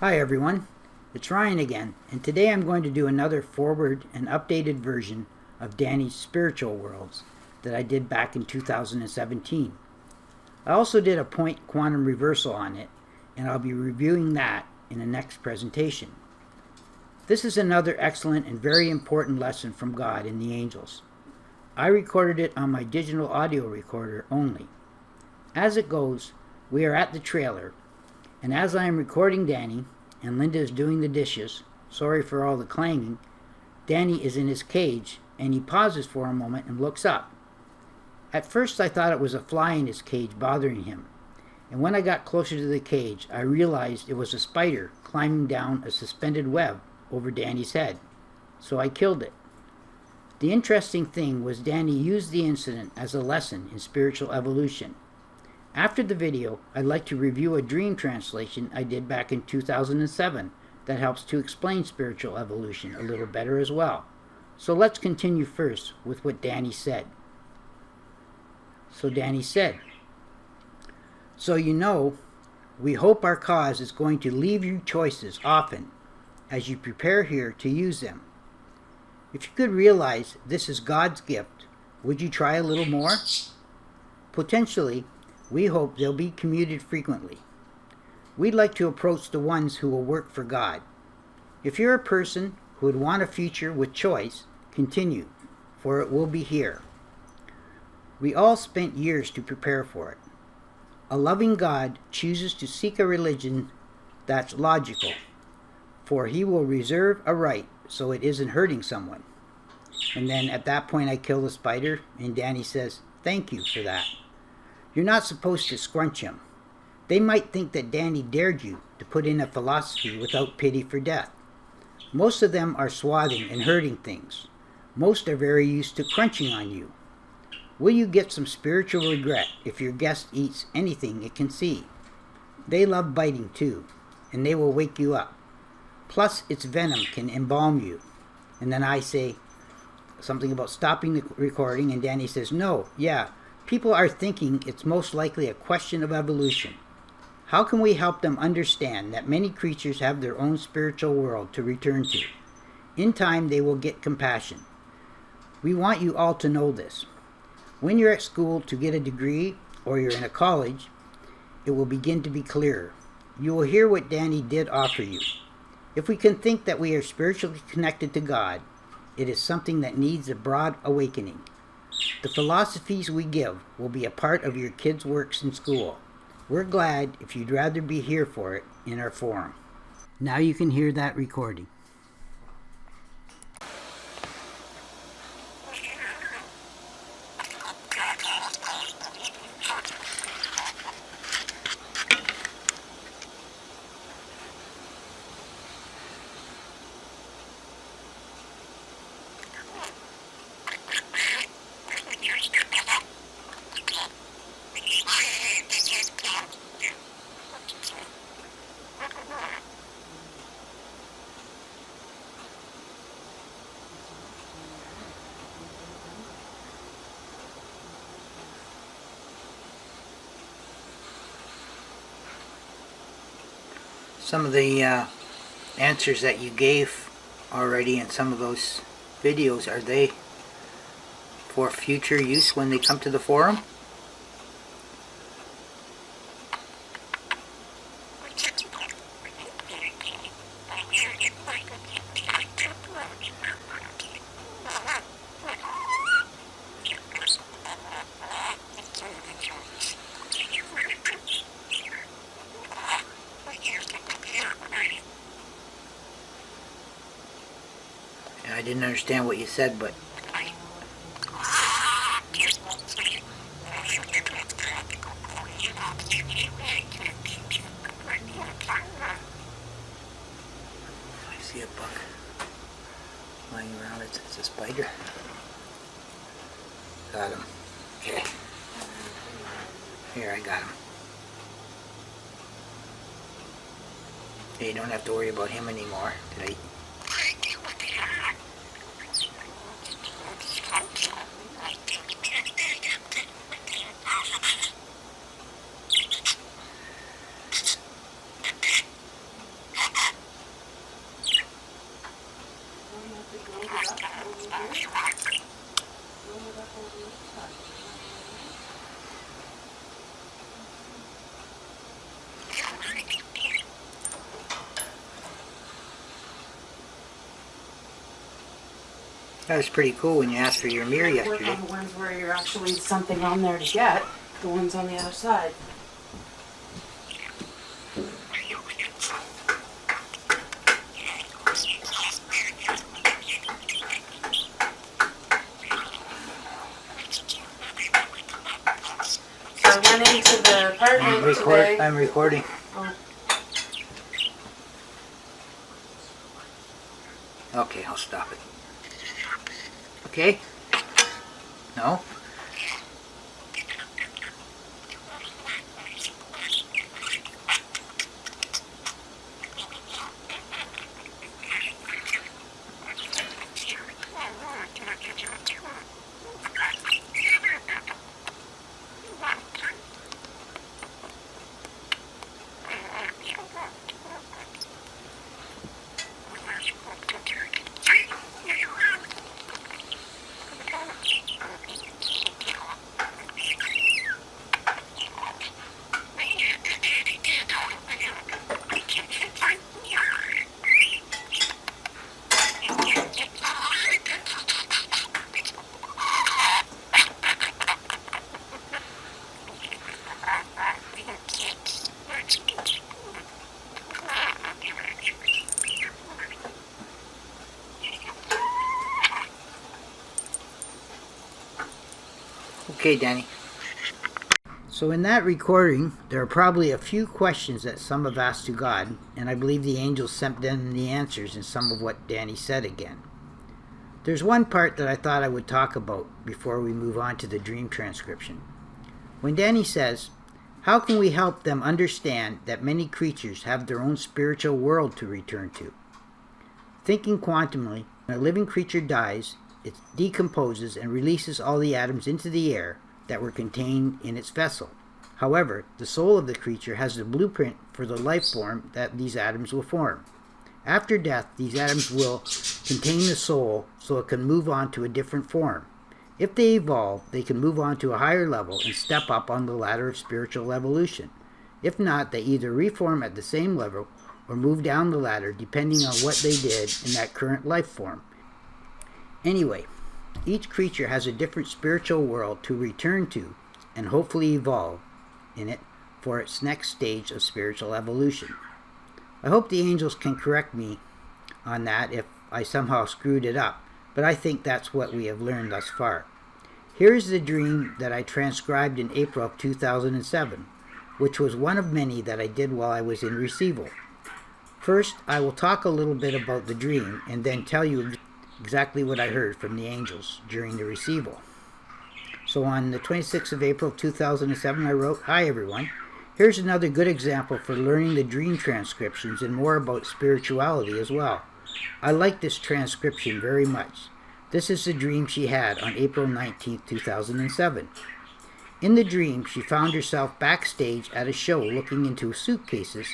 Hi everyone, it's Ryan again, and today I'm going to do another forward and updated version of Danny's Spiritual Worlds that I did back in 2017. I also did a point quantum reversal on it, and I'll be reviewing that in the next presentation. This is another excellent and very important lesson from God and the angels. I recorded it on my digital audio recorder only. As it goes, we are at the trailer, and as I am recording Danny, and Linda is doing the dishes, sorry for all the clanging, Danny is in his cage, and he pauses for a moment and looks up. At first I thought it was a fly in his cage bothering him, and when I got closer to the cage, I realized it was a spider climbing down a suspended web over Danny's head, so I killed it. The interesting thing was Danny used the incident as a lesson in spiritual evolution. After the video, I'd like to review a dream translation I did back in 2007 that helps to explain spiritual evolution a little better as well. So let's continue first with what Danny said. So Danny said, "So you know, we hope our cause is going to leave you choices often as you prepare here to use them. If you could realize this is God's gift, would you try a little more? Potentially, we hope they'll be commuted frequently. We'd like to approach the ones who will work for God. If you're a person who would want a future with choice, continue, for it will be here. We all spent years to prepare for it. A loving God chooses to seek a religion that's logical, for he will reserve a right so it isn't hurting someone." And then at that point I kill the spider, and Danny says, "Thank you for that. You're not supposed to scrunch him. They might think that Danny dared you to put in a philosophy without pity for death. Most of them are swathing and hurting things. Most are very used to crunching on you. Will you get some spiritual regret if your guest eats anything it can see? They love biting too, and they will wake you up. Plus its venom can embalm you." And then I say something about stopping the recording, and Danny says, "No, yeah. People are thinking it's most likely a question of evolution. How can we help them understand that many creatures have their own spiritual world to return to? In time, they will get compassion. We want you all to know this. When you're at school to get a degree, or you're in a college, it will begin to be clearer. You will hear what Danny did offer you. If we can think that we are spiritually connected to God, it is something that needs a broad awakening. The philosophies we give will be a part of your kids' works in school. We're glad if you'd rather be here for it in our forum." Now you can hear that recording. Some of the answers that you gave already in some of those videos, are they for future use when they come to the forum? I didn't understand what you said, but I see a bug lying around. It's a spider. Got him. Okay. Here, I got him. Hey, you don't have to worry about him anymore. Did I? That was pretty cool when you asked for your mirror yesterday. Work on the ones where you're actually something on there to get. The ones on the other side. So I went into the apartment today. I'm recording. Oh. Okay, I'll stop it. Okay? No? Okay, Danny. So in that recording, there are probably a few questions that some have asked to God, and I believe the angels sent them the answers in some of what Danny said again. There's one part that I thought I would talk about before we move on to the dream transcription. When Danny says, how can we help them understand that many creatures have their own spiritual world to return to? Thinking quantumly, when a living creature dies, it decomposes and releases all the atoms into the air that were contained in its vessel. However, the soul of the creature has the blueprint for the life form that these atoms will form. After death, these atoms will contain the soul so it can move on to a different form. If they evolve, they can move on to a higher level and step up on the ladder of spiritual evolution. If not, they either reform at the same level or move down the ladder depending on what they did in that current life form. Anyway, each creature has a different spiritual world to return to and hopefully evolve in it for its next stage of spiritual evolution. I hope the angels can correct me on that if I somehow screwed it up, but I think that's what we have learned thus far. Here's the dream that I transcribed in April of 2007, which was one of many that I did while I was in receival. First, I will talk a little bit about the dream and then tell you exactly what I heard from the angels during the receival. So on the 26th of April 2007, I wrote, "Hi everyone. Here's another good example for learning the dream transcriptions and more about spirituality as well. I like this transcription very much. This is the dream she had on April 19th, 2007. In the dream, she found herself backstage at a show looking into suitcases,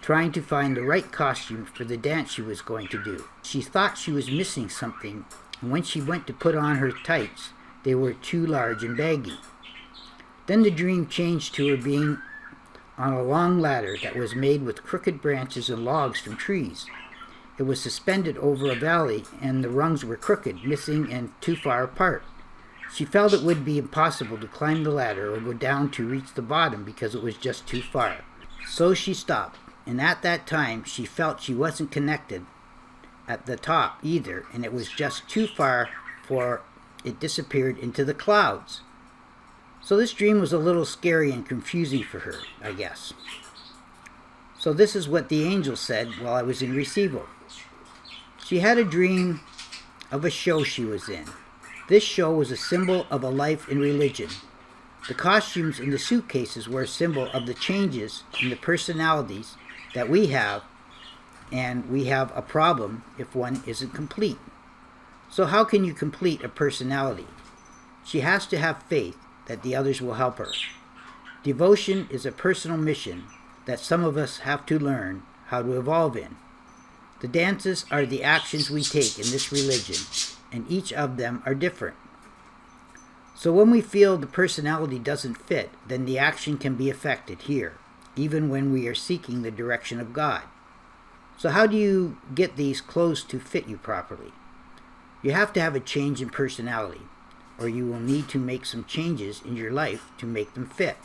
trying to find the right costume for the dance she was going to do. She thought she was missing something, and when she went to put on her tights, they were too large and baggy. Then the dream changed to her being on a long ladder that was made with crooked branches and logs from trees. It was suspended over a valley, and the rungs were crooked, missing, and too far apart. She felt it would be impossible to climb the ladder or go down to reach the bottom because it was just too far. So she stopped. And at that time, she felt she wasn't connected at the top either, and it was just too far for it disappeared into the clouds. So this dream was a little scary and confusing for her, I guess. So this is what the angel said while I was in receival. She had a dream of a show she was in. This show was a symbol of a life in religion. The costumes in the suitcases were a symbol of the changes in the personalities that we have, and we have a problem if one isn't complete. So how can you complete a personality? She has to have faith that the others will help her. Devotion is a personal mission that some of us have to learn how to evolve in. The dances are the actions we take in this religion, and each of them are different. So when we feel the personality doesn't fit, then the action can be affected here, even when we are seeking the direction of God. So how do you get these clothes to fit you properly? You have to have a change in personality, or you will need to make some changes in your life to make them fit.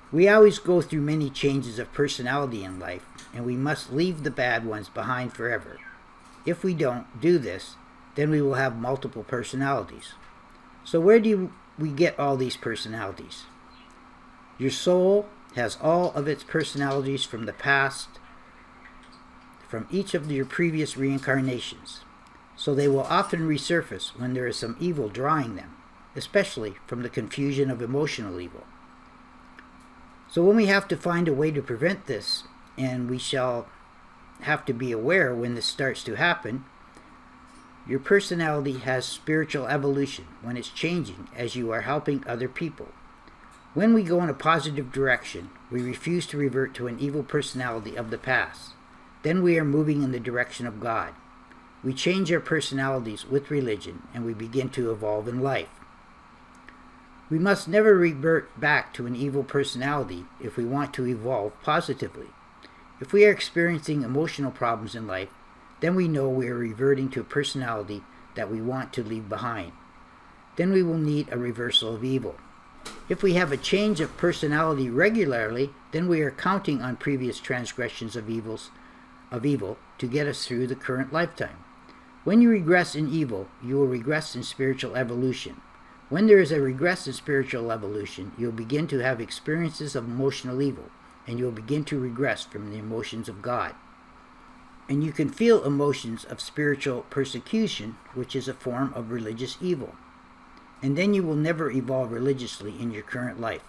We always go through many changes of personality in life, and we must leave the bad ones behind forever. If we don't do this, then we will have multiple personalities. So where do we get all these personalities? Your soul has all of its personalities from the past, from each of your previous reincarnations. So they will often resurface when there is some evil drawing them, especially from the confusion of emotional evil. So when we have to find a way to prevent this, and we shall have to be aware when this starts to happen, your personality has spiritual evolution when it's changing as you are helping other people. When we go in a positive direction, we refuse to revert to an evil personality of the past. Then we are moving in the direction of God. We change our personalities with religion, and we begin to evolve in life. We must never revert back to an evil personality if we want to evolve positively. If we are experiencing emotional problems in life, then we know we are reverting to a personality that we want to leave behind. Then we will need a reversal of evil. If we have a change of personality regularly, then we are counting on previous transgressions of evil to get us through the current lifetime. When you regress in evil, you will regress in spiritual evolution. When there is a regress in spiritual evolution, you'll begin to have experiences of emotional evil, and you'll begin to regress from the emotions of God. And you can feel emotions of spiritual persecution, which is a form of religious evil. And then you will never evolve religiously in your current life.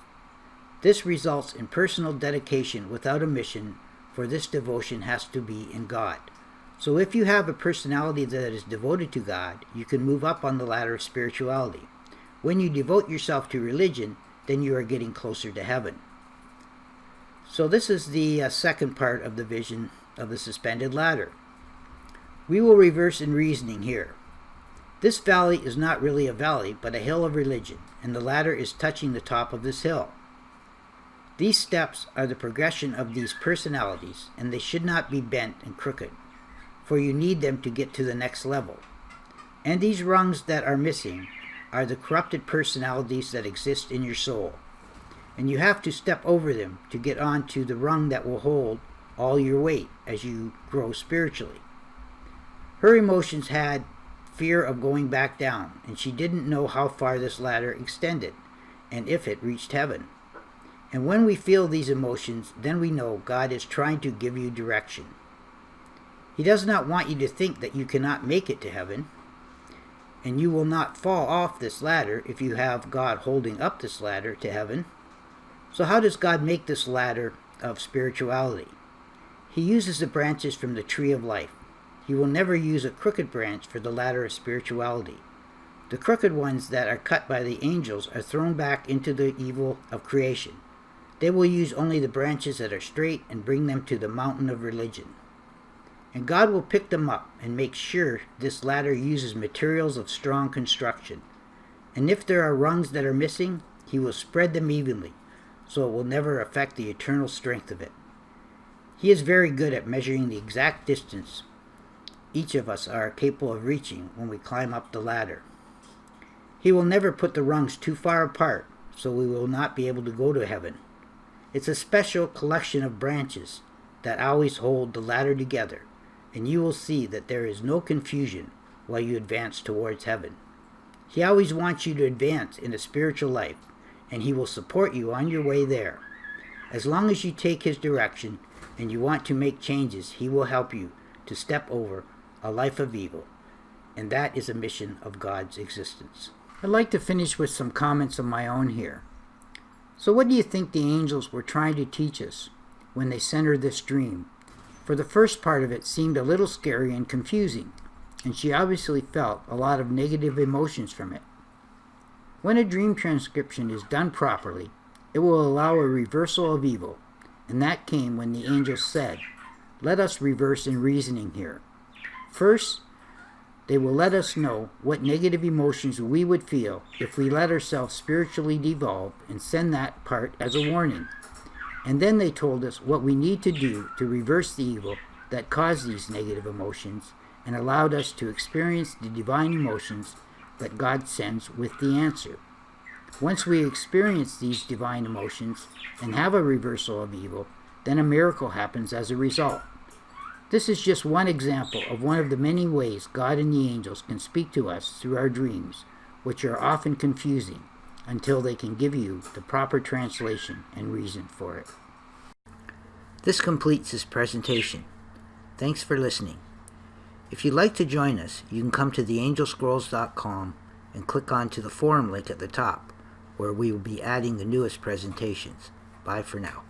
This results in personal dedication without a mission, for this devotion has to be in God. So if you have a personality that is devoted to God, you can move up on the ladder of spirituality. When you devote yourself to religion, then you are getting closer to heaven. So this is the second part of the vision of the suspended ladder. We will reverse in reasoning here. This valley is not really a valley, but a hill of religion, and the ladder is touching the top of this hill. These steps are the progression of these personalities, and they should not be bent and crooked, for you need them to get to the next level. And these rungs that are missing are the corrupted personalities that exist in your soul, and you have to step over them to get onto the rung that will hold all your weight as you grow spiritually. Her emotions had fear of going back down, and she didn't know how far this ladder extended, and if it reached heaven. And when we feel these emotions, then we know God is trying to give you direction. He does not want you to think that you cannot make it to heaven, and you will not fall off this ladder if you have God holding up this ladder to heaven. So how does God make this ladder of spirituality? He uses the branches from the tree of life. He will never use a crooked branch for the ladder of spirituality. The crooked ones that are cut by the angels are thrown back into the evil of creation. They will use only the branches that are straight and bring them to the mountain of religion. And God will pick them up and make sure this ladder uses materials of strong construction. And if there are rungs that are missing, He will spread them evenly, so it will never affect the eternal strength of it. He is very good at measuring the exact distance each of us are capable of reaching when we climb up the ladder. He will never put the rungs too far apart, so we will not be able to go to heaven. It's a special collection of branches that always hold the ladder together, and you will see that there is no confusion while you advance towards heaven. He always wants you to advance in a spiritual life, and He will support you on your way there. As long as you take His direction and you want to make changes, He will help you to step over a life of evil, and that is a mission of God's existence. I'd like to finish with some comments of my own here. So what do you think the angels were trying to teach us when they sent her this dream? For the first part of it seemed a little scary and confusing, and she obviously felt a lot of negative emotions from it. When a dream transcription is done properly, it will allow a reversal of evil, and that came when the angels said, let us reverse in reasoning here. First, they will let us know what negative emotions we would feel if we let ourselves spiritually devolve and send that part as a warning. And then they told us what we need to do to reverse the evil that caused these negative emotions and allowed us to experience the divine emotions that God sends with the answer. Once we experience these divine emotions and have a reversal of evil, then a miracle happens as a result. This is just one example of one of the many ways God and the angels can speak to us through our dreams, which are often confusing until they can give you the proper translation and reason for it. This completes this presentation. Thanks for listening. If you'd like to join us, you can come to theangelscrolls.com and click onto the forum link at the top, where we will be adding the newest presentations. Bye for now.